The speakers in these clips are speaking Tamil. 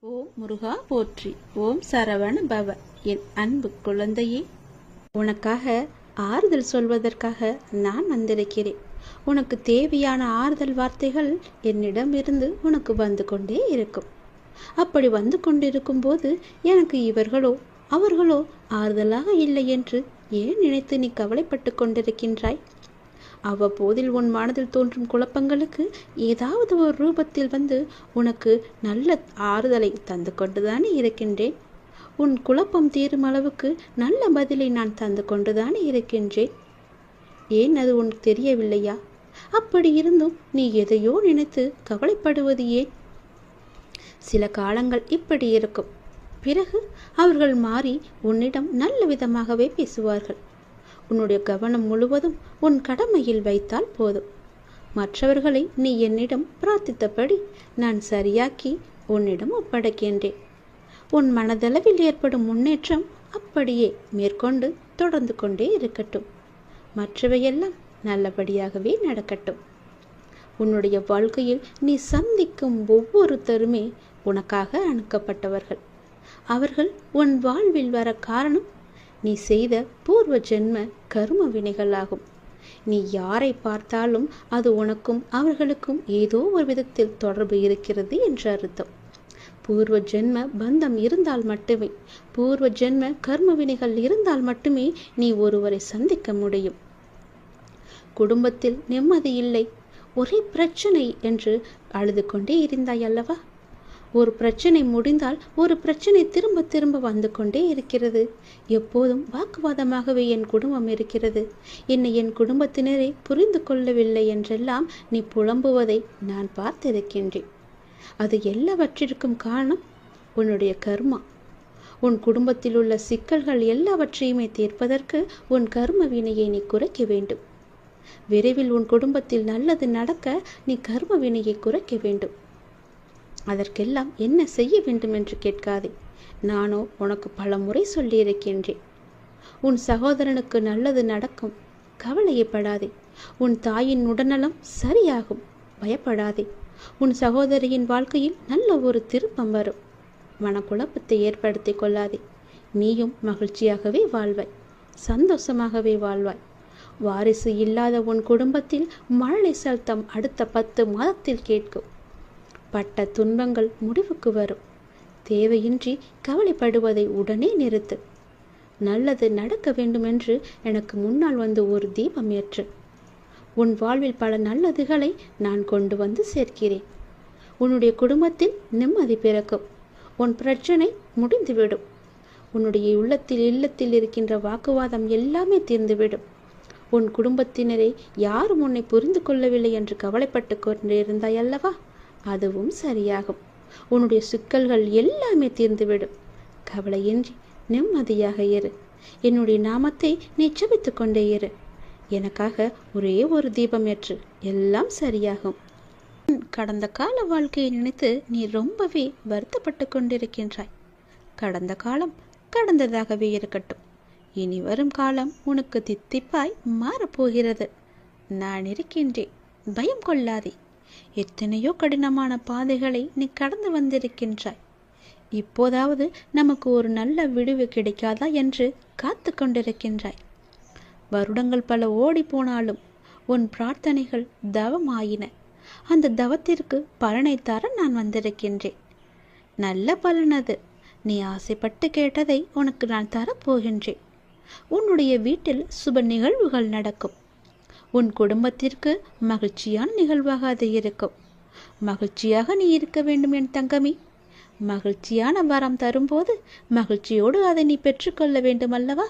ஓம் முருகா போற்றி. ஓம் சரவண பவ. என் அன்பு குழந்தையே, உனக்காக ஆறுதல் சொல்வதற்காக நான் வந்திருக்கிறேன். உனக்கு தேவையான ஆறுதல் வார்த்தைகள் என்னிடமிருந்து உனக்கு வந்து கொண்டே இருக்கும். அப்படி வந்து கொண்டிருக்கும் போது எனக்கு இவர்களோ அவர்களோ ஆறுதலாக இல்லை என்று ஏன் நினைத்து நீ கவலைப்பட்டு கொண்டிருக்கின்றாய்? அவ்வப்போதில் உன் மனதில் தோன்றும் குழப்பங்களுக்கு ஏதாவது ஒரு ரூபத்தில் வந்து உனக்கு நல்ல ஆறுதலை தந்து கொண்டுதானே இருக்கின்றேன். உன் குழப்பம் தீரும் அளவுக்கு நல்ல பதிலை நான் தந்து கொண்டுதானே இருக்கின்றேன். ஏன் அது உனக்கு தெரியவில்லையா? அப்படி இருந்தும் நீ எதையோ நினைத்து கவலைப்படுவது ஏன்? சில காலங்கள் இப்படி இருக்கும். பிறகு அவர்கள் மாறி உன்னிடம் நல்ல விதமாகவே பேசுவார்கள். உன்னுடைய கவனம் முழுவதும் உன் கடமையில் வைத்தால் போதும். மற்றவர்களை நீ என்னிடம் பிரார்த்தித்தபடி நான் சரியாக்கி உன்னிடம் ஒப்படைக்கின்றேன். உன் மனதளவில் ஏற்படும் முன்னேற்றம் அப்படியே மேற்கொண்டு தொடர்ந்து கொண்டே இருக்கட்டும். மற்றவையெல்லாம் நல்லபடியாகவே நடக்கட்டும். உன்னுடைய வாழ்க்கையில் நீ சந்திக்கும் ஒவ்வொருத்தருமே உனக்காக அனுப்பப்பட்டவர்கள். அவர்கள் உன் வாழ்வில் வர காரணம் நீ செய்த பூர்வ ஜென்ம கர்ம வினைகளாகும். நீ யாரை பார்த்தாலும் அது உனக்கும் அவர்களுக்கும் ஏதோ ஒரு விதத்தில் தொடர்பு இருக்கிறது என்று அர்த்தம். பூர்வ ஜென்ம பந்தம் இருந்தால் மட்டுமே, பூர்வ ஜென்ம கர்ம வினைகள் இருந்தால் மட்டுமே நீ ஒருவரை சந்திக்க முடியும். குடும்பத்தில் நிம்மதி இல்லை, ஒரே பிரச்சனை என்று அழுது கொண்டே இருந்தாய் அல்லவா? ஒரு பிரச்சனை முடிந்தால் ஒரு பிரச்சனை திரும்ப திரும்ப வந்து கொண்டே இருக்கிறது. எப்போதும் வாக்குவாதமாகவே என் குடும்பம் இருக்கிறது, என்னை என் குடும்பத்தினரே புரிந்து கொள்ளவில்லை என்றெல்லாம் நீ புலம்புவதை நான் பார்த்திருக்கின்றேன். அது எல்லாவற்றிற்கும் காரணம் உன்னுடைய கர்மா. உன் குடும்பத்தில் உள்ள சிக்கல்கள் எல்லாவற்றையுமே தீர்ப்பதற்கு உன் கர்ம வினையை நீ குறைக்க வேண்டும். விரைவில் உன் குடும்பத்தில் நல்லது நடக்க நீ கர்ம வினையை குறைக்க வேண்டும். அதற்கெல்லாம் என்ன செய்ய வேண்டும் என்று கேட்காதே. நானோ உனக்கு பல முறை சொல்லியிருக்கின்றேன். உன் சகோதரனுக்கு நல்லது நடக்கும், கவலையப்படாதே. உன் தாயின் உடல்நலம் சரியாகும், பயப்படாதே. உன் சகோதரியின் வாழ்க்கையில் நல்ல ஒரு திருப்பம் வரும். மனக்குழப்பத்தை ஏற்படுத்தி கொள்ளாதே. நீயும் மகிழ்ச்சியாகவே வாழ்வாய், சந்தோஷமாகவே வாழ்வாய். வாரிசு இல்லாத உன் குடும்பத்தில் மழலை சத்தம் அடுத்த 10 மாதத்தில் கேட்கும். பட்ட துன்பங்கள் முடிவுக்கு வரும். தேவையின்றி கவலைப்படுவதை உடனே நிறுத்து. நல்லது நடக்க வேண்டுமென்று எனக்கு முன்னால் வந்து ஒரு தீபம் ஏற்று. உன் வாழ்வில் பல நல்லதுகளை நான் கொண்டு வந்து சேர்க்கிறேன். உன்னுடைய குடும்பத்தில் நிம்மதி பிறக்கும். உன் பிரச்சனை முடிந்துவிடும். உன்னுடைய இல்லத்தில் இருக்கின்ற வாக்குவாதம் எல்லாமே தீர்ந்துவிடும். உன் குடும்பத்தினரை யாரும் உன்னை புரிந்து கொள்ளவில்லை என்று கவலைப்பட்டு கொண்டிருந்தாய் அல்லவா? அதுவும் சரியாகும். உன்னுடைய சிக்கல்கள் எல்லாமே தீர்ந்துவிடும். கவலையின்றி நிம்மதியாக இரு. என்னுடைய நாமத்தை நீ ஜெபித்து கொண்டே இரு. எனக்காக ஒரே ஒரு தீபம் ஏற்று, எல்லாம் சரியாகும். கடந்த கால வாழ்க்கையை நினைத்து நீ ரொம்பவே வருத்தப்பட்டு கொண்டிருக்கின்றாய். கடந்த காலம் கடந்ததாகவே இருக்கட்டும். இனி வரும் காலம் உனக்கு தித்திப்பாய் மாறப்போகிறது. நான் இருக்கின்றேன், பயம் கொள்ளாதே. எத்தனையோ கடினமான பாதைகளை நீ கடந்து வந்திருக்கின்றாய். இப்போதாவது நமக்கு ஒரு நல்ல விடுவு கிடைக்காதா என்று காத்து கொண்டிருக்கின்றாய். வருடங்கள் பல ஓடி போனாலும் உன் பிரார்த்தனைகள் தவம் ஆயின. அந்த தவத்திற்கு பலனை தர நான் வந்திருக்கின்றேன். நல்ல பலனது. நீ ஆசைப்பட்டு கேட்டதை உனக்கு நான் தரப்போகின்றேன். உன்னுடைய வீட்டில் சுப நிகழ்வுகள் நடக்கும். உன் குடும்பத்திற்கு மகிழ்ச்சியான நிகழ்வாக அது இருக்கும். மகிழ்ச்சியாக நீ இருக்க வேண்டும் என் தங்கமே. மகிழ்ச்சியான வரம் தரும்போது மகிழ்ச்சியோடு அதை நீ பெற்றுக்கொள்ள வேண்டும் அல்லவா?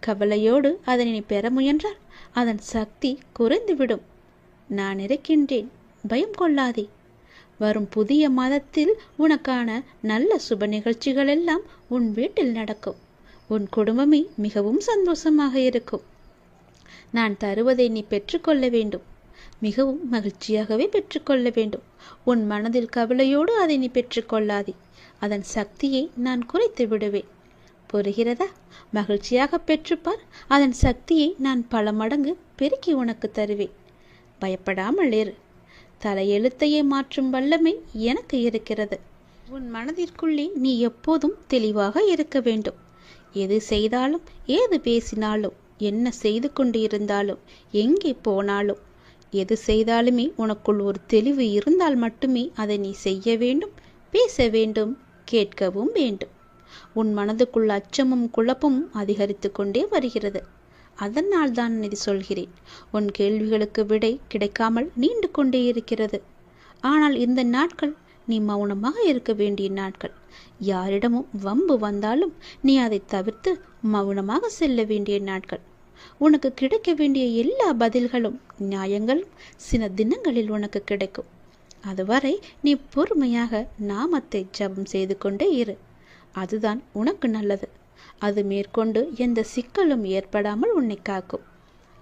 கவலையோடு அதனை நீ பெற முயன்றால் அதன் சக்தி குறைந்துவிடும். நான் இருக்கின்றேன், பயம் கொள்ளாதே. வரும் புதிய மாதத்தில் உனக்கான நல்ல சுப நிகழ்ச்சிகள் எல்லாம் உன் வீட்டில் நடக்கும். உன் குடும்பமே மிகவும் சந்தோஷமாக இருக்கும். நான் தருவதை நீ பெற்றுக்கொள்ள வேண்டும். மிகவும் மகிழ்ச்சியாகவே பெற்றுக்கொள்ள வேண்டும். உன் மனதில் கவலையோடு அதை நீ பெற்றுக்கொள்ளாதே. அதன் சக்தியை நான் குறைத்து விடுவேன். புரிகிறதா? மகிழ்ச்சியாக பெற்றுப்பார். அதன் சக்தியை நான் பல மடங்கு பெருக்கி உனக்கு தருவேன். பயப்படாமல் இரு. தலையெழுத்தையே மாற்றும் வல்லமை எனக்கு இருக்கிறது. உன் மனதிற்குள்ளே நீ எப்போதும் தெளிவாக இருக்க வேண்டும். எது செய்தாலும், ஏது பேசினாலும், என்ன செய்து கொண்டு இருந்தாலும், எங்கே போனாலும், எது செய்தாலுமே உனக்குள் ஒரு தெளிவு இருந்தால் மட்டுமே அதை நீ செய்ய வேண்டும், பேச வேண்டும், கேட்கவும் வேண்டும். உன் மனதுக்குள் அச்சமும் குழப்பமும் அதிகரித்து கொண்டே வருகிறது. அதனால் தான் இது சொல்கிறேன். உன் கேள்விகளுக்கு விடை கிடைக்காமல் நீண்டு கொண்டே இருக்கிறது. ஆனால் இந்த நாட்கள் நீ மௌனமாக இருக்க வேண்டிய நாட்கள். யாரிடமும் வம்பு வந்தாலும் நீ அதை தவிர்த்து மௌனமாக செல்ல வேண்டிய நாட்கள். உனக்கு கிடைக்க வேண்டிய எல்லா பதில்களும் நியாயங்களும் சில தினங்களில் உனக்கு கிடைக்கும். அதுவரை நீ பொறுமையாக நாமத்தை ஜபம் செய்து கொண்டே இரு. அதுதான் உனக்கு நல்லது. அது மேற்கொண்டு எந்த சிக்கலும் ஏற்படாமல் உன்னை காக்கும்.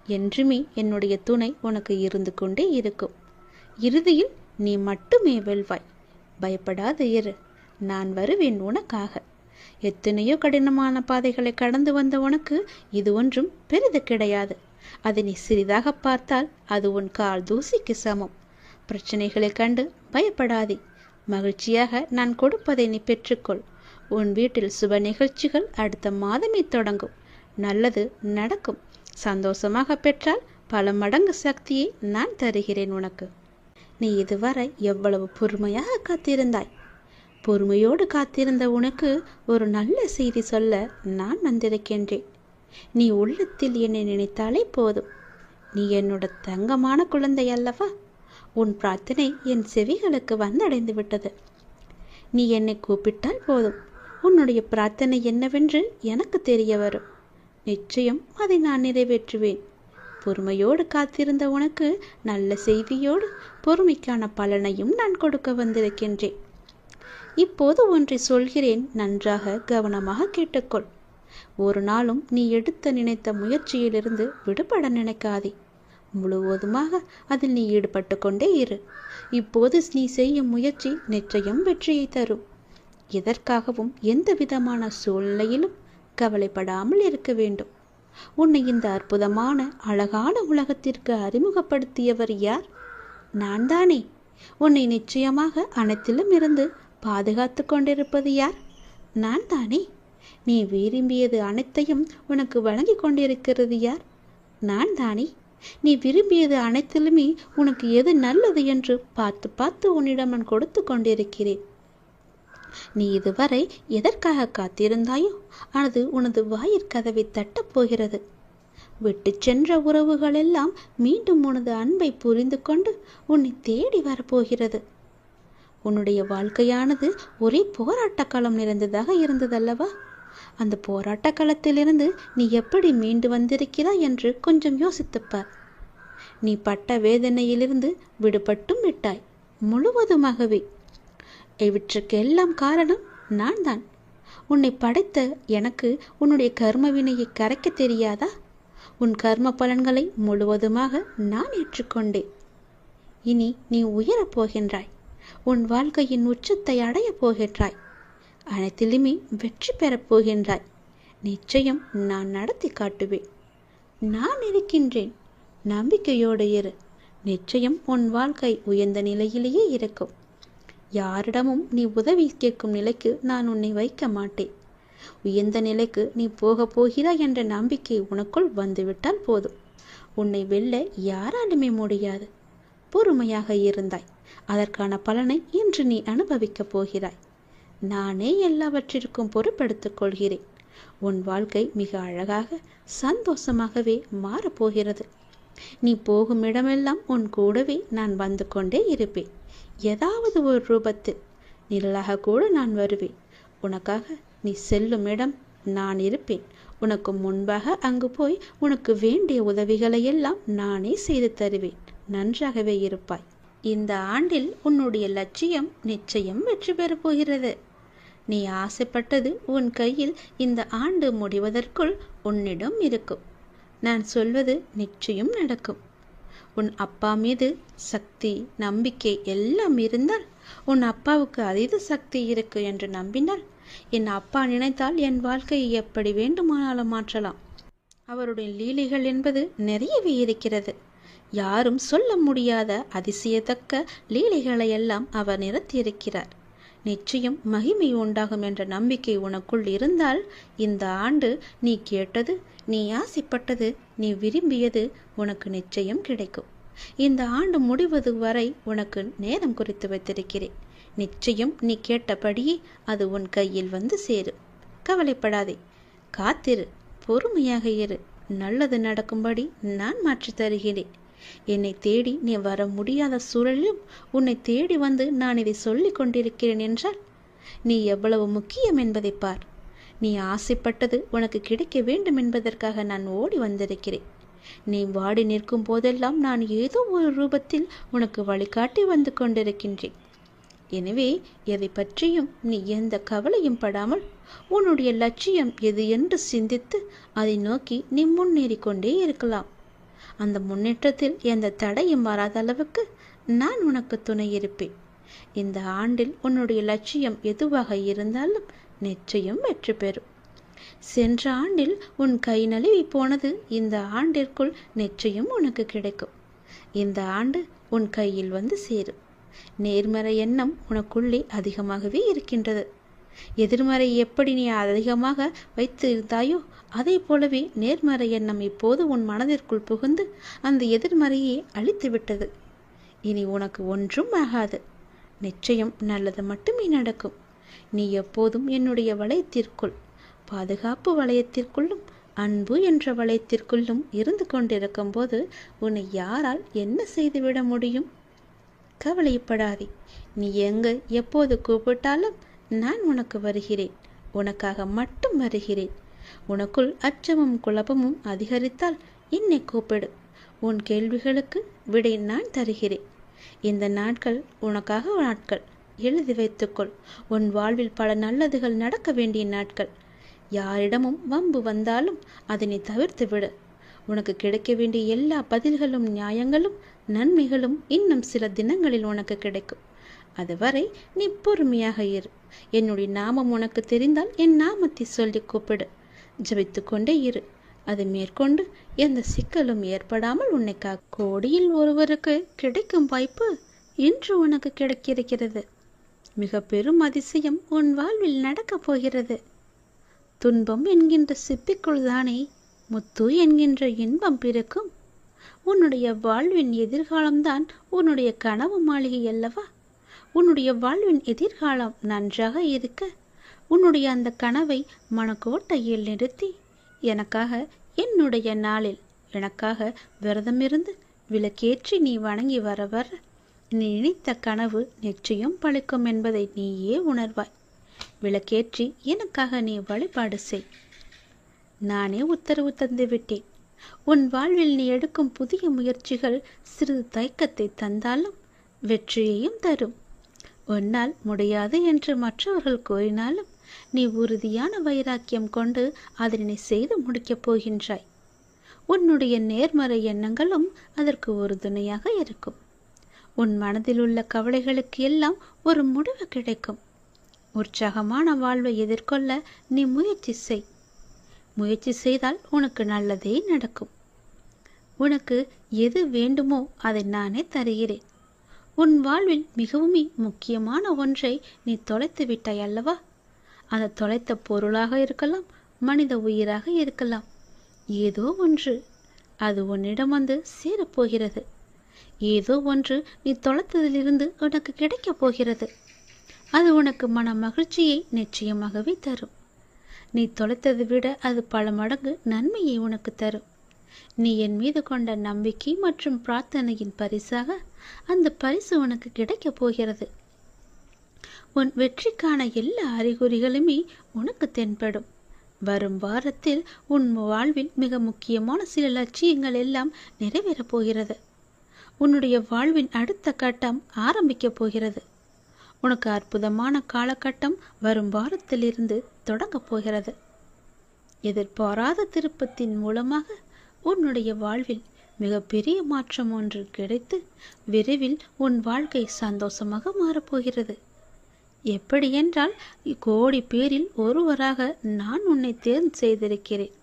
என்றுமே என்னுடைய துணை உனக்கு இருந்து கொண்டே இருக்கும். இறுதியில் நீ மட்டுமே வெல்வாய். பயப்படாத இரு. நான் வருவேன் உனக்காக. எத்தனையோ கடினமான பாதைகளை கடந்து வந்த உனக்கு இது ஒன்றும் பெரிது கிடையாது. அதை நீ சிறிதாக பார்த்தால் அது உன் கால் தூசிக்கு சமம். பிரச்சனைகளை கண்டு பயப்படாதே. மகிழ்ச்சியாக நான் கொடுப்பதை நீ பெற்றுக்கொள். உன் வீட்டில் சுப நிகழ்ச்சிகள் அடுத்த மாதமே தொடங்கும். நல்லது நடக்கும். சந்தோஷமாக பெற்றால் பல மடங்கு சக்தியை நான் தருகிறேன் உனக்கு. நீ இதுவரை எவ்வளவு பொறுமையாக காத்திருந்தாய். பொறுமையோடு காத்திருந்த உனக்கு ஒரு நல்ல செய்தி சொல்ல நான் வந்திருக்கின்றேன். நீ உள்ளத்தில் என்னை நினைத்தாலே போதும். நீ என்னோட தங்கமான குழந்தை அல்லவா? உன் பிரார்த்தனை என் செவிகளுக்கு வந்தடைந்து விட்டது. நீ என்னை கூப்பிட்டால் போதும். உன்னுடைய பிரார்த்தனை என்னவென்று எனக்கு தெரிய வரும். நிச்சயம் அதை நான் நிறைவேற்றுவேன். பொறுமையோடு காத்திருந்த உனக்கு நல்ல செய்தியோடு பொறுமைக்கான பலனையும் நான் கொடுக்க வந்திருக்கின்றேன். இப்போது ஒன்றை சொல்கிறேன், நன்றாக கவனமாக கேட்டுக்கொள். ஒரு நாளும் நீ எடுத்த நினைத்த முயற்சியிலிருந்து விடுபட நினைக்காதே. முழுவதுமாக அதில் நீ ஈடுபட்டு கொண்டே இரு. இப்போது நீ செய்யும் முயற்சி நிச்சயம் வெற்றியை தரும். எதற்காகவும் எந்த விதமான சூழ்நிலையிலும் கவலைப்படாமல் இருக்க வேண்டும். உன்னை இந்த அற்புதமான அழகான உலகத்திற்கு அறிமுகப்படுத்தியவர் யார்? நான் தானே. உன்னை நிச்சயமாக அனைத்திலும் இருந்து பாதுகாத்து கொண்டிருப்பது யார்? நான் தானே. நீ விரும்பியது அனைத்தையும் உனக்கு வழங்கி கொண்டிருக்கிறது யார்? நான் தானே. நீ விரும்பியது அனைத்திலுமே உனக்கு எது நல்லது என்று பார்த்து பார்த்து உன்னிடம் நான் கொடுத்து கொண்டிருக்கிறேன். நீ இதுவரை எதற்காக காத்திருந்தாயோ அது உனது வாயிற்கதவை தட்டப் போகிறது. விட்டு சென்ற உறவுகள் எல்லாம் மீண்டும் உனது அன்பை புரிந்து கொண்டு உன்னை தேடி வரப்போகிறது. உன்னுடைய வாழ்க்கையானது ஒரே போராட்ட களம் நிறைந்ததாக இருந்ததல்லவா? அந்த போராட்ட களத்திலிருந்து நீ எப்படி மீண்டு வந்திருக்கிறாய் என்று கொஞ்சம் யோசித்துப்பார். நீ பட்ட வேதனையிலிருந்து விடுபட்டும் விட்டாய், முழுவதுமாகவே. இவற்றுக்கெல்லாம் காரணம் நான் தான். உன்னை படைத்த எனக்கு உன்னுடைய கர்ம வினையை கரைக்க தெரியாதா? உன் கர்ம பலன்களை முழுவதுமாக நான் ஏற்றுக்கொண்டேன். இனி நீ உயரப் போகின்றாய். உன் வாழ்க்கையின் உச்சத்தை அடையப் போகின்றாய். அனைத்திலுமே வெற்றி பெறப் போகின்றாய். நிச்சயம் நான் நடத்தி காட்டுவேன். நான் இருக்கின்றேன். நம்பிக்கையோடு இரு. நிச்சயம் உன் வாழ்க்கை உயர்ந்த நிலையிலேயே இருக்கும். யாரிடமும் நீ உதவி கேட்கும் நிலைக்கு நான் உன்னை வைக்க மாட்டேன். உயர்ந்த நிலைக்கு நீ போகப் போகிறாய் என்ற நம்பிக்கை உனக்குள் வந்துவிட்டால் போதும். உன்னை வெல்ல யாராலுமே முடியாது. பொறுமையாக இருந்தாய். அதற்கான பலனை இன்று நீ அனுபவிக்கப் போகிறாய். நானே எல்லாவற்றிற்கும் பொறுப்பெடுத்துக் கொள்கிறேன். உன் வாழ்க்கை மிக அழகாக சந்தோஷமாகவே மாறப்போகிறது. நீ போகும் இடமெல்லாம் உன் கூடவே நான் வந்து கொண்டே இருப்பேன். ஏதாவது ஒரு ரூபத்தில் நிழலாக கூட நான் வருவேன். உனக்காக நீ செல்லும் இடம் நான் இருப்பேன். உனக்கு முன்பாக அங்கு போய் உனக்கு வேண்டிய உதவிகளை எல்லாம் நானே செய்து தருவேன். நன்றாகவே இருப்பாய். இந்த ஆண்டில் உன்னுடைய லட்சியம் நிச்சயம் வெற்றி பெறப் போகிறது. நீ ஆசைப்பட்டது உன் கையில் இந்த ஆண்டு முடிவதற்குள் உன்னிடம் இருக்கும். நான் சொல்வது நிச்சயம் நடக்கும். உன் அப்பா மீது சக்தி, நம்பிக்கை எல்லாம் இருந்தால், உன் அப்பாவுக்கு அதீத சக்தி இருக்கு என்று நம்பினால், என் அப்பா நினைத்தால் என் வாழ்க்கையை எப்படி வேண்டுமானாலும் மாற்றலாம். அவருடைய லீலைகள் என்பது நிறையவே இருக்கிறது. யாரும் சொல்ல முடியாத அதிசயத்தக்க லீலைகளை எல்லாம் அவர் நிறுத்தியிருக்கிறார். நிச்சயம் மகிமை உண்டாகும் என்ற நம்பிக்கை உனக்குள் இருந்தால் இந்த ஆண்டு நீ கேட்டது, நீ ஆசைப்பட்டது, நீ விரும்பியது உனக்கு நிச்சயம் கிடைக்கும். இந்த ஆண்டு முடிவது வரை உனக்கு நேரம் குறித்து வைத்திருக்கிறேன். நிச்சயம் நீ கேட்டபடியே அது உன் கையில் வந்து சேரும். கவலைப்படாதே, காத்திரு, பொறுமையாக இரு. நல்லது நடக்கும்படி நான் மாற்றி தருகிறேன். என்னை தேடி நீ வர முடியாத சூழலிலும் உன்னை தேடி வந்து நான் இதை சொல்லிக் கொண்டிருக்கிறேன் என்றால் நீ எவ்வளவு முக்கியம் என்பதை பார். நீ ஆசைப்பட்டது உனக்கு கிடைக்க வேண்டும் என்பதற்காக நான் ஓடி வந்திருக்கிறேன். நீ வாடி நிற்கும் போதெல்லாம் நான் ஏதோ ஒரு ரூபத்தில் உனக்கு வழிகாட்டி வந்து கொண்டிருக்கின்றேன். எனவே எதை பற்றியும் நீ எந்த கவலையும் படாமல் உன்னுடைய லட்சியம் எது என்று சிந்தித்து அதை நோக்கி நீ முன்னேறி கொண்டே இருக்கலாம். அந்த முன்னேற்றத்தில் எந்த தடையும் வராத அளவுக்கு நான் உனக்கு துணை இருப்பேன். இந்த ஆண்டில் உன்னுடைய லட்சியம் எதுவாக இருந்தாலும் நிச்சயம் வெற்றி பெறும். சென்ற ஆண்டில் உன் கை நழுவி போனது இந்த ஆண்டிற்குள் நிச்சயம் உனக்கு கிடைக்கும். இந்த ஆண்டு உன் கையில் வந்து சேரும். நேர்மறை எண்ணம் உனக்குள்ளே அதிகமாகவே இருக்கின்றது. எதிர்மறை எப்படி நீ அதிகமாக வைத்து இருந்தாயோ அதே போலவே நேர்மறை எண்ணம் இப்போது உன் மனதிற்குள் புகுந்து அந்த எதிர்மறையை அழித்து விட்டது. இனி உனக்கு ஒன்றும் ஆகாது. நிச்சயம் நல்லது மட்டுமே நடக்கும். நீ எப்போதும் என்னுடைய வளையத்திற்குள், பாதுகாப்பு வளையத்திற்குள்ளும் அன்பு என்ற வளையத்திற்குள்ளும் இருந்து கொண்டிருக்கும் போது உன்னை யாரால் என்ன செய்துவிட முடியும்? கவலைப்படாதே. நீ எங்க எப்போது கூப்பிட்டாலும் நான் உனக்கு வருகிறேன். உனக்காக மட்டும் வருகிறேன். உனக்குள் அச்சமும் குழப்பமும் அதிகரித்தால் என்னை கூப்பிடு. உன் கேள்விகளுக்கு விடை நான் தருகிறேன். இந்த நாட்கள் உனக்காக நாட்கள். எழுதி வைத்துக்கொள். உன் வாழ்வில் பல நல்லதுகள் நடக்க வேண்டிய நாட்கள். யாரிடமும் வம்பு வந்தாலும் அதனை தவிர்த்து விடு. உனக்கு கிடைக்க வேண்டிய எல்லா பதில்களும் நியாயங்களும் நன்மைகளும் இன்னும் சில தினங்களில் உனக்கு கிடைக்கும். அதுவரை நீ பொறுமையாக இரு. என்னுடைய நாமம் உனக்கு தெரிந்தால் என் நாமத்தை சொல்லி கூப்பிடு. ஜபித்து கொண்டே இரு. அது மேற்கொண்டு எந்த சிக்கலும் ஏற்படாமல் உன்னை கோடியில் ஒருவருக்கு கிடைக்கும் வாய்ப்பு இன்று உனக்கு கிடைக்கிறது. மிக பெரும் அதிசயம் உன் வாழ்வில் நடக்கப் போகிறது. துன்பம் என்கின்ற சிப்பிக்குள் தானே முத்து என்கின்ற இன்பம் பிறக்கும். உன்னுடைய வாழ்வின் எதிர்காலம்தான் உன்னுடைய கனவு மாளிகை அல்லவா? உன்னுடைய வாழ்வின் எதிர்காலம் நன்றாக இருக்க உன்னுடைய அந்த கனவை மனக்கோட்டையில் நிறுத்தி எனக்காக என்னுடைய நாளில் எனக்காக விரதமிருந்து விளக்கேற்றி நீ வணங்கி வர வர நீ நினைத்த கனவு நிச்சயம் பழிக்கும் என்பதை நீயே உணர்வாய். விளக்கேற்றி எனக்காக நீ வழிபாடு செய். நானே உத்தரவு தந்து விட்டேன். உன் வாழ்வில் நீ எடுக்கும் புதிய முயற்சிகள் சிறிது தயக்கத்தை தந்தாலும் வெற்றியையும் தரும். உன்னால் முடியாது என்று மற்றவர்கள் கூறினாலும் நீ உறுதியான வைராக்கியம் கொண்டு அதனை செய்து முடிக்கப் போகின்றாய். உன்னுடைய நேர்மறை எண்ணங்களும் அதற்கு ஒரு துணையாக இருக்கும். உன் மனதில் உள்ள கவலைகளுக்கு எல்லாம் ஒரு முடிவு கிடைக்கும். உற்சாகமான வாழ்வை எதிர்கொள்ள நீ முயற்சி செய். முயற்சி செய்தால் உனக்கு நல்லதே நடக்கும். உனக்கு எது வேண்டுமோ அதை நானே தருகிறேன். உன் வாழ்வில் மிகவும் முக்கியமான ஒன்றை நீ தொலைத்து விட்டாய் அல்லவா? அந்த தொலைத்த பொருளாக இருக்கலாம், மனித உயிராக இருக்கலாம். ஏதோ ஒன்று அது உன்னிடம் வந்து சேரப்போகிறது. ஏதோ ஒன்று நீ தொலைத்ததிலிருந்து உனக்கு கிடைக்கப் போகிறது. அது உனக்கு மன மகிழ்ச்சியை நிச்சயமாகவே தரும். நீ தொலைத்ததை விட அது பல மடங்கு நன்மையை உனக்கு தரும். நீ என் மீது கொண்ட நம்பிக்கை மற்றும் பிரார்த்தனையின் பரிசாக அந்த பரிசு உனக்கு கிடைக்கப் போகிறது. உன் வெற்றிக்கான எல்லா அறிகுறிகளுமே உனக்கு தென்படும். வரும் வாரத்தில் உன் வாழ்வில் மிக முக்கியமான சில லட்சியங்கள் எல்லாம் நிறைவேறப் போகிறது. உன்னுடைய வாழ்வின் அடுத்த கட்டம் ஆரம்பிக்கப் போகிறது. உனக்கு அற்புதமான காலகட்டம் வரும் வாரத்திலிருந்து தொடங்கப் போகிறது. எதிர்பாராத திருப்பத்தின் மூலமாக உன்னுடைய வாழ்வில் மிகப்பெரிய மாற்றம் ஒன்று கிடைத்து விரைவில் உன் வாழ்க்கை சந்தோஷமாக மாறப்போகிறது. எப்படி என்றால் கோடி பேரில் ஒருவராக நான் உன்னை தேர்வு செய்திருக்கிறேன்.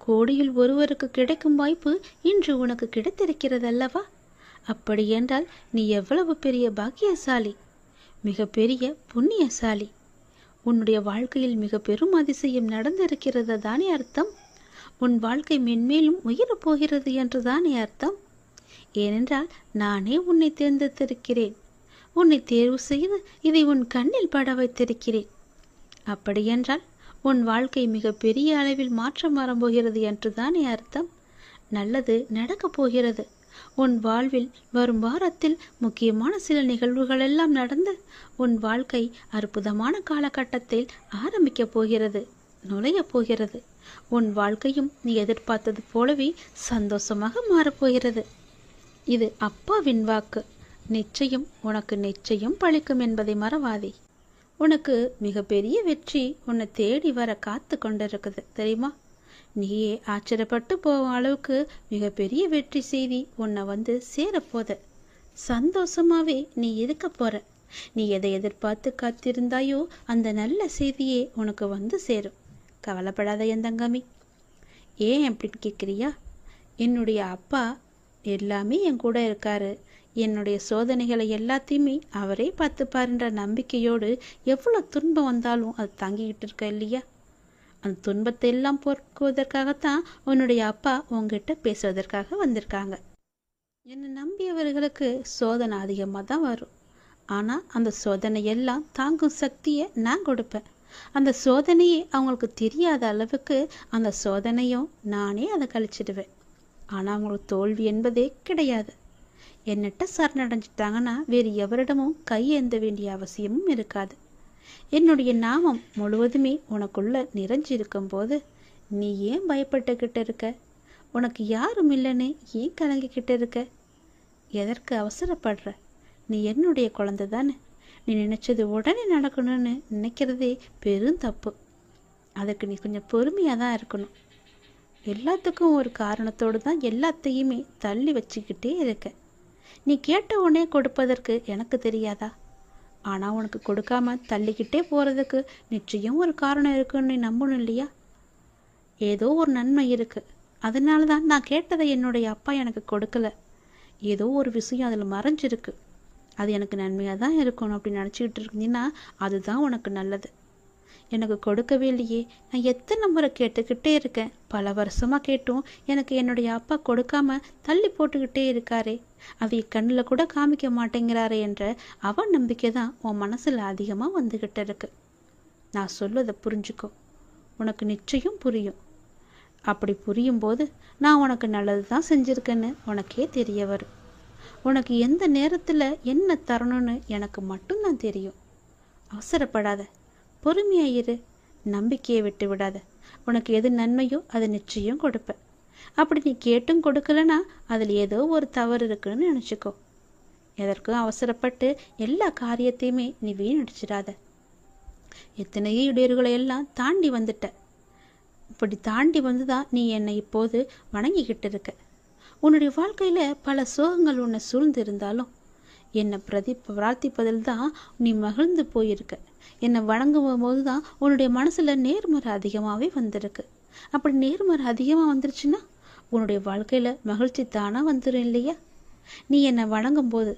கோடியில் ஒருவருக்கு கிடைக்கும் வாய்ப்பு இன்று உனக்கு கிடைத்திருக்கிறது அல்லவா? அப்படி என்றால் நீ எவ்வளவு பெரிய பாக்கியசாலி. மிகப்பெரிய புண்ணியசாலி. உன்னுடைய வாழ்க்கையில் மிக பெரும் அதிசயம் நடந்திருக்கிறது தானே அர்த்தம். உன் வாழ்க்கை மென்மேலும் உயரப் போகிறது என்று தானே அர்த்தம். ஏனென்றால் நானே உன்னை தேர்ந்தெடுத்திருக்கிறேன். உன்னை தேர்வு செய்து இதை உன் கண்ணில் பட வைத்திருக்கிறேன். அப்படியென்றால் உன் வாழ்க்கை மிக பெரிய அளவில் மாற்றம் வரப்போகிறது என்று தானே அர்த்தம். நல்லது நடக்கப் போகிறது. உன் வாழ்வில் வரும் வாரத்தில் முக்கியமான சில நிகழ்வுகள் எல்லாம் நடந்து உன் வாழ்க்கை அற்புதமான காலகட்டத்தில் ஆரம்பிக்கப் போகிறது, நுழையப் போகிறது. உன் வாழ்க்கையும் நீ எதிர்பார்த்தது போலவே சந்தோஷமாக மாறப்போகிறது. இது அப்பாவின் வாக்கு. நிச்சயம் உனக்கு நிச்சயம் பழிக்கும் என்பதை மறவாதே. உனக்கு மிகப்பெரிய வெற்றி உன்னை தேடி வர காத்து கொண்டிருக்குது தெரியுமா. நீயே ஆச்சரியப்பட்டு போகும் அளவுக்கு மிகப்பெரிய வெற்றி செய்தி உன்னை வந்து சேரப்போத. சந்தோஷமாவே நீ இருக்க போற. நீ எதை எதிர்பார்த்து காத்திருந்தாயோ அந்த நல்ல செய்தியே உனக்கு வந்து சேரும். கவலைப்படாத என் தங்கமி. ஏன் அப்படின்னு கேட்குறியா? என்னுடைய அப்பா எல்லாமே என் கூட இருக்காரு. என்னுடைய சோதனைகளை எல்லாத்தையுமே அவரே பார்த்துப்பாருன்ற நம்பிக்கையோடு எவ்வளோ துன்பம் வந்தாலும் அது தாங்கிக்கிட்டு இருக்க இல்லையா? அந்த துன்பத்தை எல்லாம் போக்குவதற்காகத்தான் உன்னுடைய அப்பா உங்ககிட்ட பேசுவதற்காக வந்திருக்காங்க. என்னை நம்பியவர்களுக்கு சோதனை அதிகமாக தான் வரும். ஆனால் அந்த சோதனை எல்லாம் தாங்கும் சக்தியை நான் கொடுப்பேன். அந்த சோதனையே அவங்களுக்கு தெரியாத அளவுக்கு அந்த சோதனையும் நானே அதை கழிச்சிடுவேன். ஆனால் அவங்களுக்கு தோல்வி என்பதே கிடையாது. என்னட்ட சரணடைஞ்சிட்டாங்கன்னா வேறு எவரிடமும் கையேந்த வேண்டிய அவசியமும் இருக்காது. என்னுடைய நாமம் முழுவதுமே உனக்குள்ள நிறைஞ்சிருக்கும் போது நீ ஏன் பயப்பட்டுக்கிட்டு இருக்க? உனக்கு யாரும் இல்லைன்னு ஏன் கலங்கிக்கிட்டு இருக்க? எதற்கு அவசரப்படுற? நீ என்னுடைய குழந்தை தானே. நீ நினைச்சது உடனே நடக்கணும்னு நினைக்கிறதே பெரும் தப்பு. அதுக்கு நீ கொஞ்சம் பொறுமையாக தான் இருக்கணும். எல்லாத்துக்கும் ஒரு காரணத்தோடு தான் எல்லாத்தையுமே தள்ளி வச்சுக்கிட்டே இருக்க. நீ கேட்ட உடனே கொடுப்பதற்கு எனக்கு தெரியாதா? ஆனால் உனக்கு கொடுக்காம தள்ளிக்கிட்டே போகிறதுக்கு நிச்சயம் ஒரு காரணம் இருக்குன்னு நீ நம்பணும் இல்லையா? ஏதோ ஒரு நன்மை இருக்குது. அதனால தான் நான் கேட்டதை என்னுடைய அப்பா எனக்கு கொடுக்கல. ஏதோ ஒரு விஷயம் அதில் மறைஞ்சிருக்கு. அது எனக்கு நன்மையாக தான் இருக்கணும் அப்படின்னு நினச்சிக்கிட்டு இருந்தீங்கன்னா அதுதான் உனக்கு நல்லது. எனக்கு கொடுக்கவே இல்லையே. நான் எத்தனை முறை கேட்டுக்கிட்டே இருக்கேன். பல வருஷமாக கேட்டும் எனக்கு என்னுடைய அப்பா கொடுக்காம தள்ளி போட்டுக்கிட்டே இருக்காரே, அதை கண்ணில் கூட காமிக்க மாட்டேங்கிறாரே என்ற அவன் நம்பிக்கை தான் உன் மனசில் அதிகமாக வந்துக்கிட்டு இருக்கு. நான் சொல்வதை புரிஞ்சுக்கோ. உனக்கு நிச்சயம் புரியும். அப்படி புரியும் போது நான் உனக்கு நல்லது தான் செஞ்சுருக்கேன்னு உனக்கே தெரிய வரும். உனக்கு எந்த நேரத்தில் என்ன தரணும்னு எனக்கு மட்டும்தான் தெரியும். அவசரப்படாத, பொறுமையாயிரு, நம்பிக்கையை விட்டு விடாத. உனக்கு எது நன்மையோ அதை நிச்சயம் கொடுப்பேன். அப்படி நீ கேட்டும் கொடுக்கலனா அதில் ஏதோ ஒரு தவறு இருக்குன்னு நினச்சிக்கோ. எதற்கும் அவசரப்பட்டு எல்லா காரியத்தையுமே நீ வீணடிச்சிடாத. எத்தனையோ இடையூறுகளை எல்லாம் தாண்டி வந்துட்ட. இப்படி தாண்டி வந்து தான் நீ என்னை இப்போது வணங்கிக்கிட்டு இருக்க. உன்னுடைய வாழ்க்கையில் பல சோகங்கள் உன்னை சூழ்ந்து இருந்தாலும் என்னை பிரார்த்திப்பதில் தான் நீ மகிழ்ந்து போயிருக்க. என்னை வணங்கும் போது தான் உன்னுடைய மனசில் நேர்மறை அதிகமாகவே வந்திருக்கு. அப்படி நேர்மறை அதிகமாக வந்துருச்சுன்னா உன்னுடைய வாழ்க்கையில் மகிழ்ச்சி தானாக வந்துடும் இல்லையா? நீ என்னை வணங்கும் போது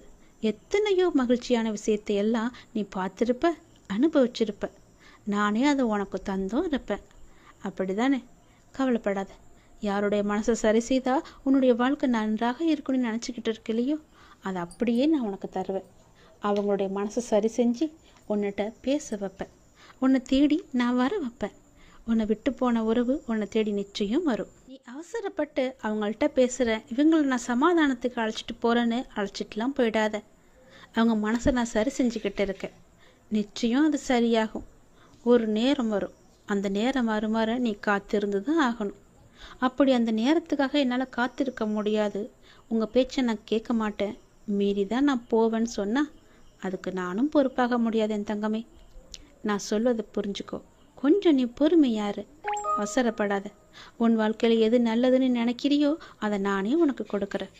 எத்தனையோ மகிழ்ச்சியான விஷயத்தை எல்லாம் நீ பார்த்துருப்ப, அனுபவிச்சிருப்ப. நானே அதை உனக்கு தந்தும் இருப்பேன். அப்படி தானே? கவலைப்படாத. யாருடைய மனசை சரி செய்தால் உன்னுடைய வாழ்க்கை நன்றாக இருக்குன்னு நினச்சிக்கிட்டு இருக்க இல்லையோ, அதை அப்படியே நான் உனக்கு தருவேன். அவங்களுடைய மனசை சரி செஞ்சு உன்னிட்ட பேச வைப்பேன். உன்னை தேடி நான் வர வைப்பேன். உன்னை விட்டு போன உறவு உன்னை தேடி நிச்சயம் வரும். நீ அவசரப்பட்டு அவங்கள்ட்ட பேசுகிற, இவங்களை நான் சமாதானத்துக்கு அழைச்சிட்டு போகிறேன்னு அழைச்சிட்டுலாம் போயிடாத. அவங்க மனசை நான் சரி செஞ்சுக்கிட்டு இருக்கேன். நிச்சயம் அது சரியாகும். ஒரு நேரம் வரும். அந்த நேரம் வருமாற நீ காத்திருந்து தான் ஆகணும். அப்படி அந்த நேரத்துக்காக என்னால் காத்திருக்க முடியாது, உங்கள் பேச்சை நான் கேட்க மாட்டேன், மீறி தான் நான் போவேன்னு சொன்னால் அதுக்கு நானும் பொறுப்பாக முடியாது என் தங்கமே. நான் சொல்வதை புரிஞ்சுக்கோ. கொஞ்சம் நீ பொறுமையாரு, அவசரப்படாத. உன் வாழ்க்கையில் எது நல்லதுன்னு நினைக்கிறியோ அதை நானே உனக்கு கொடுக்குறேன்.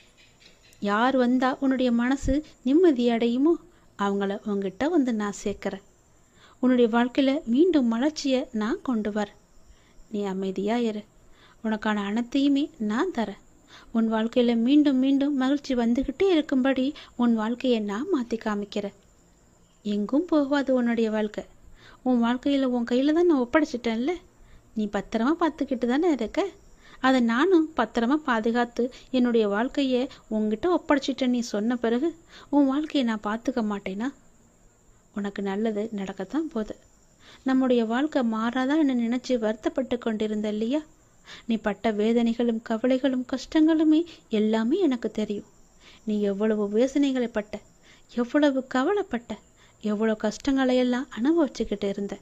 யார் வந்தால் உன்னுடைய மனசு நிம்மதி அடையுமோ அவங்கள உங்ககிட்ட வந்து நான் சேர்க்குறேன். உன்னுடைய வாழ்க்கையில் மீண்டும் மலர்ச்சியை நான் கொண்டு வரேன். நீ அமைதியாக இரு. உனக்கான அனைத்தையுமே நான் தரேன். உன் வாழ்க்கையில் மீண்டும் மீண்டும் மகிழ்ச்சி வந்துக்கிட்டே இருக்கும்படி உன் வாழ்க்கையை நான் மாற்றி காமிக்கிறேன். எங்கும் போகாது உன்னுடைய வாழ்க்கை. உன் வாழ்க்கையில் உன் கையில் தான் நான் ஒப்படைச்சிட்டேன்ல. நீ பத்திரமா பார்த்துக்கிட்டு தானே இருக்க. அதை நானும் பத்திரமா பாதுகாத்து என்னுடைய வாழ்க்கையை உங்ககிட்ட ஒப்படைச்சிட்டேன். நீ சொன்ன பிறகு உன் வாழ்க்கையை நான் பார்த்துக்க மாட்டேனா? உனக்கு நல்லது நடக்கத்தான் போகுது. நம்முடைய வாழ்க்கை மாறாதான் என்ன நினைச்சு வருத்தப்பட்டு கொண்டிருந்த இல்லையா? நீ பட்ட வேதனைகளும் கவலைகளும் கஷ்டங்களுமே எல்லாமே எனக்கு தெரியும். நீ எவ்வளவு வேதனைகளை பட்ட, எவ்வளவு கவலைப்பட்ட, எவ்வளோ கஷ்டங்களையெல்லாம் அனுபவிச்சுக்கிட்டு இருந்த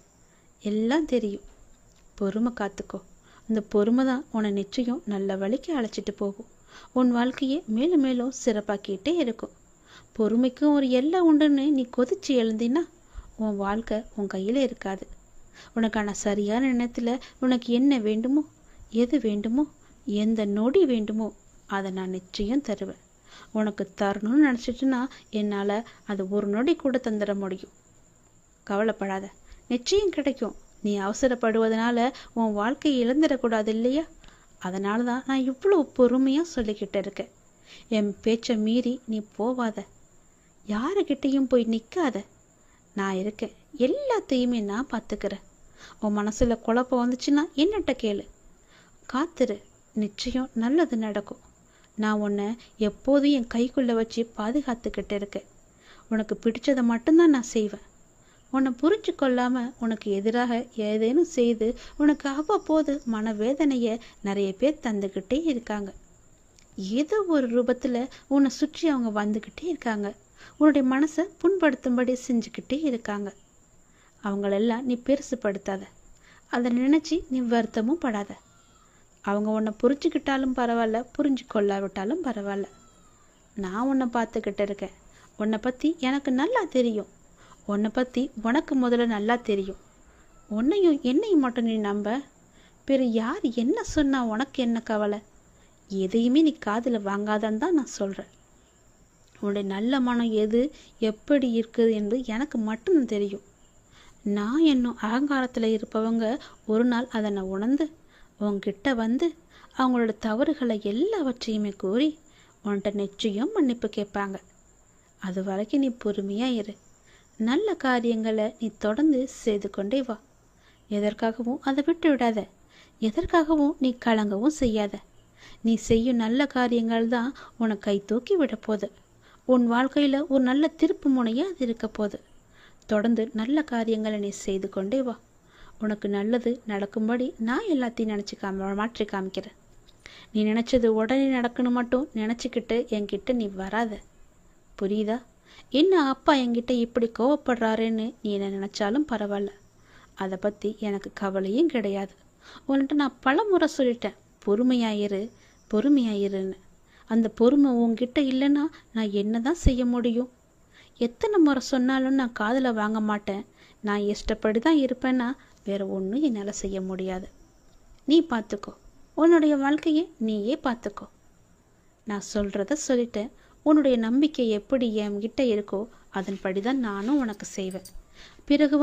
எல்லாம் தெரியும். பொறுமை காத்துக்கோ. அந்த பொறுமை தான் உன்னை நிச்சயம் நல்ல வழிக்கு அழைச்சிட்டு போகும். உன் வாழ்க்கையை மேலும் மேலும் சிறப்பாக்கிட்டே இருக்கும். பொறுமைக்கும் ஒரு எல்லை உண்டுன்னு நீ கொதிச்சு எழுந்தினா உன் வாழ்க்கை உன் கையில் இருக்காது. உனக்கான சரியான நேரத்தில் உனக்கு என்ன வேண்டுமோ, எது வேண்டுமோ, எந்த நொடி வேண்டுமோ அதை நான் நிச்சயம் தருவேன். உனக்கு தரணும்னு நினச்சிட்டுனா என்னால் அது ஒரு நொடி கூட தந்துட முடியும். கவலைப்படாத, நிச்சயம் கிடைக்கும். நீ அவசரப்படுவதனால உன் வாழ்க்கையை இழந்துடக்கூடாது இல்லையா? அதனால தான் நான் இவ்வளோ பொறுமையாக சொல்லிக்கிட்டு இருக்கேன். என் பேச்சை மீறி நீ போவாத, யாருக்கிட்டையும் போய் நிற்காத. நான் இருக்கேன், எல்லாத்தையுமே நான் பார்த்துக்கிறேன். உன் மனசில் குழப்பம் வந்துச்சுன்னா என்னட்ட கேளு, காத்துரு, நிச்சயம் நல்லது நடக்கும். நான் உன்னை எப்போதும் என் கைக்குள்ளே வச்சு பாதுகாத்துக்கிட்டு இருக்கேன். உனக்கு பிடிச்சதை மட்டும்தான் நான் செய்வேன். உன்னை புரிஞ்சு கொள்ளாமல் உனக்கு எதிராக ஏதேனும் செய்து உனக்கு அவ்வப்போது மனவேதனையை நிறைய பேர் தந்துக்கிட்டே இருக்காங்க. ஏதோ ஒரு ரூபத்தில் உன்னை சுற்றி அவங்க வந்துக்கிட்டே இருக்காங்க. உன்னுடைய மனசை புண்படுத்தும்படி செஞ்சுக்கிட்டே இருக்காங்க. அவங்களெல்லாம் நீ பெருசுப்படுத்தாத. அதை நினச்சி நீ வருத்தமும் படாத. அவங்க உன்னை புரிஞ்சுக்கிட்டாலும் பரவாயில்ல, புரிஞ்சு கொள்ளாவிட்டாலும் பரவாயில்ல. நான் உன்னை பார்த்துக்கிட்டு இருக்கேன். உன்னை பற்றி எனக்கு நல்லா தெரியும். உன்னை பற்றி உனக்கு முதல்ல நல்லா தெரியும். உன்னையும் என்னையும் மட்டும் நீ நம்ப. பிற யார் என்ன சொன்னால் உனக்கு என்ன கவலை? எதையுமே நீ காதில் வாங்காதான்னு தான் நான் சொல்கிறேன். உன்னுடைய நல்ல மனம் எது எப்படி இருக்குது என்று எனக்கு மட்டும் தெரியும். நான் என்னும் அகங்காரத்தில் இருப்பவங்க ஒரு நாள் அதை நான் உணர்ந்து உன்கிட்ட வந்து அவங்களோட தவறுகளை எல்லாவற்றையுமே கூறி உன்கிட்ட நிச்சயம் மன்னிப்பு கேட்பாங்க. அது வரைக்கும் நீ பொறுமையாக இரு. நல்ல காரியங்களை நீ தொடர்ந்து செய்து கொண்டே வா. எதற்காகவும் அதை விட்டு விடாத. எதற்காகவும் நீ கலங்கவும் செய்யாத. நீ செய்யும் நல்ல காரியங்கள் தான் உனக்கு கை தூக்கி விட போகுது. உன் வாழ்க்கையில் ஒரு நல்ல திருப்பு முனையாக அது இருக்க போகுது. தொடர்ந்து நல்ல காரியங்களை நீ செய்து கொண்டே வா. உனக்கு நல்லது நடக்கும்படி நான் எல்லாத்தையும் நினச்சி மாற்றி காமிக்கிறேன். நீ நினச்சது உடனே நடக்கணும் மட்டும் நினச்சிக்கிட்டு என்கிட்ட நீ வராத. புரியுதா? என்ன அப்பா என்கிட்ட இப்படி கோவப்படுறாருன்னு நீ என்ன நினச்சாலும் பரவாயில்ல. அதை பற்றி எனக்கு கவலையும் கிடையாது. உன்கிட்ட நான் பல முறை சொல்லிட்டேன், பொறுமையாயிரு பொறுமையாயிருன்னு. அந்த பொறுமை உன்கிட்ட இல்லைன்னா நான் என்ன தான் செய்ய முடியும்? எத்தனை முறை சொன்னாலும் நான் காதில் வாங்க மாட்டேன். நான் இஷ்டப்படி தான் இருப்பேன்னா வேறு ஒன்றும் என்னால் செய்ய முடியாது. நீ பார்த்துக்கோ, உன்னுடைய வாழ்க்கையை நீயே பார்த்துக்கோ. நான் சொல்கிறத சொல்லிட்டேன். உன்னுடைய நம்பிக்கை எப்படி என்கிட்ட இருக்கோ அதன்படி தான் நானும் உனக்கு செய்வேன். பிறகு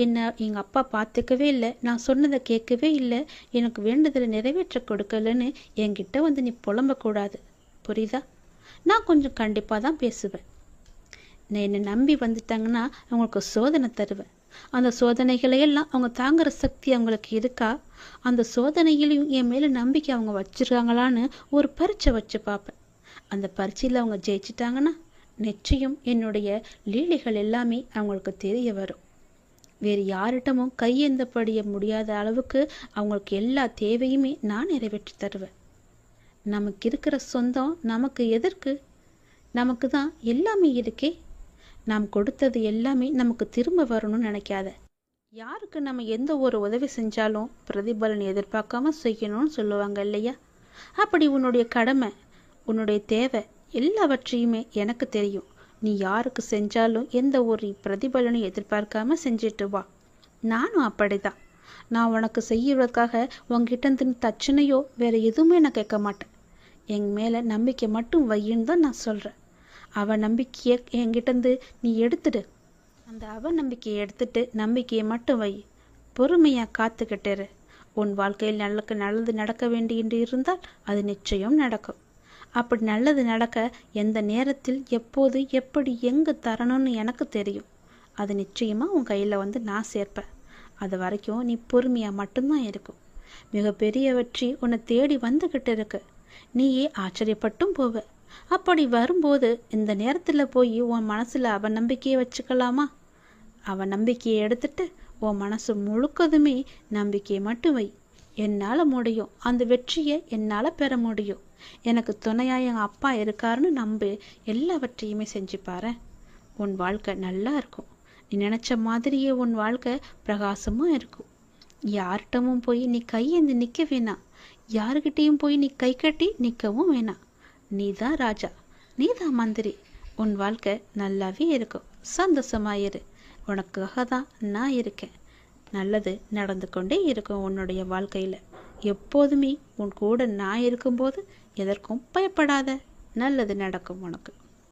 என்னை எங்கள் அப்பா பார்த்துக்கவே இல்லை, நான் சொன்னதை கேட்கவே இல்லை, எனக்கு வேண்டுதலை நிறைவேற்ற கொடுக்கலன்னு என்கிட்ட நீ புலம்பக்கூடாது. புரியுதா? நான் கொஞ்சம் கண்டிப்பாக தான் பேசுவேன். நான் என்னை நம்பி வந்துட்டாங்கன்னா அவங்களுக்கு சோதனை தருவேன். அந்த சோதனைகளையெல்லாம் அவங்க தாங்குகிற சக்தி அவங்களுக்கு இருக்கா? அந்த சோதனையிலையும் என் மேலே நம்பிக்கை அவங்க வச்சுருக்காங்களான்னு ஒரு பரீட்சை வச்சு பார்ப்பேன். அந்த பரீட்சையில் அவங்க ஜெயிச்சிட்டாங்கன்னா நிச்சயம் என்னுடைய லீலைகள் எல்லாமே அவங்களுக்கு தெரிய வரும். வேறு யார்கிட்டமும் கையேந்தப்படிய முடியாத அளவுக்கு அவங்களுக்கு எல்லா தேவையுமே நான் நிறைவேற்றி தருவேன். நமக்கு இருக்கிற சொந்தம் நமக்கு எதற்கு? நமக்கு தான் எல்லாமே இருக்கே. நாம் கொடுத்தது எல்லாமே நமக்கு திரும்ப வரணும்னு நினைக்காத. யாருக்கு நம்ம எந்த ஒரு உதவி செஞ்சாலும் பிரதிபலன் எதிர்பார்க்காம செய்யணும்னு சொல்லுவாங்க இல்லையா? அப்படி உன்னுடைய கடமை, உன்னுடைய தேவை எல்லாவற்றையுமே எனக்கு தெரியும். நீ யாருக்கு செஞ்சாலும் எந்த ஒரு பிரதிபலனும் எதிர்பார்க்காம செஞ்சுட்டு வா. நானும் அப்படிதான். நான் உனக்கு செய்யறதுக்காக உங்ககிட்ட தச்சனையோ வேறு எதுவுமே நான் கேட்க மாட்டேன். என் மேலே நம்பிக்கை மட்டும் வையின்னு தான் நான் சொல்கிறேன். அவன் நம்பிக்கையை என்கிட்டேருந்து நீ எடுத்துடு. அந்த அவன் நம்பிக்கையை எடுத்துட்டு நம்பிக்கையை மட்டும் வை. பொறுமையாக காத்துக்கிட்டேரு. உன் வாழ்க்கையில் நல்லது நடக்க வேண்டியென்று இருந்தால் அது நிச்சயம் நடக்கும். அப்படி நல்லது நடக்க எந்த நேரத்தில் எப்போது எப்படி எங்கே தரணும்னு எனக்கு தெரியும். அது நிச்சயமாக உன் கையில் வந்து நான் சேர்ப்பேன். அது வரைக்கும் நீ பொறுமையாக மட்டும்தான் இருக்கும். மிகப்பெரிய வெற்றி உன்னை தேடி வந்துக்கிட்டு இருக்கு. நீயே ஆச்சரியப்பட்டும் போவ. அப்படி வரும்போது இந்த நேரத்தில் போய் உன் மனசில் அவன் நம்பிக்கையை வச்சுக்கலாமா? அவன் நம்பிக்கையை எடுத்துட்டு உன் மனசு முழுக்கதுமே நம்பிக்கையை மட்டும் வை. என்னால் முடியும், அந்த வெற்றியை என்னால் பெற முடியும், எனக்கு துணையாக எங்கள் அப்பா இருக்காருன்னு நம்பு. எல்லாவற்றையுமே செஞ்சு பாரு. உன் வாழ்க்கை நல்லா இருக்கும். நீ நினச்ச மாதிரியே உன் வாழ்க்கை பிரகாசமாக இருக்கும். யார்கிட்டமும் போய் நீ கையேந்து நிற்க வேணாம். யாருக்கிட்டேயும் போய் நீ கை கட்டி நிற்கவும் வேணாம். நீ தான் ராஜா, நீ தான் மந்திரி. உன் வாழ்க்கை நல்லாவே இருக்கும். சந்தோஷமாயிரு. உனக்காக தான் நான் இருக்கேன். நல்லது நடந்து கொண்டே இருக்கும் உன்னுடைய வாழ்க்கையில். எப்போதுமே உன் கூட நான் இருக்கும்போது எதற்கும் பயப்படாத. நல்லது நடக்கும் உனக்கு.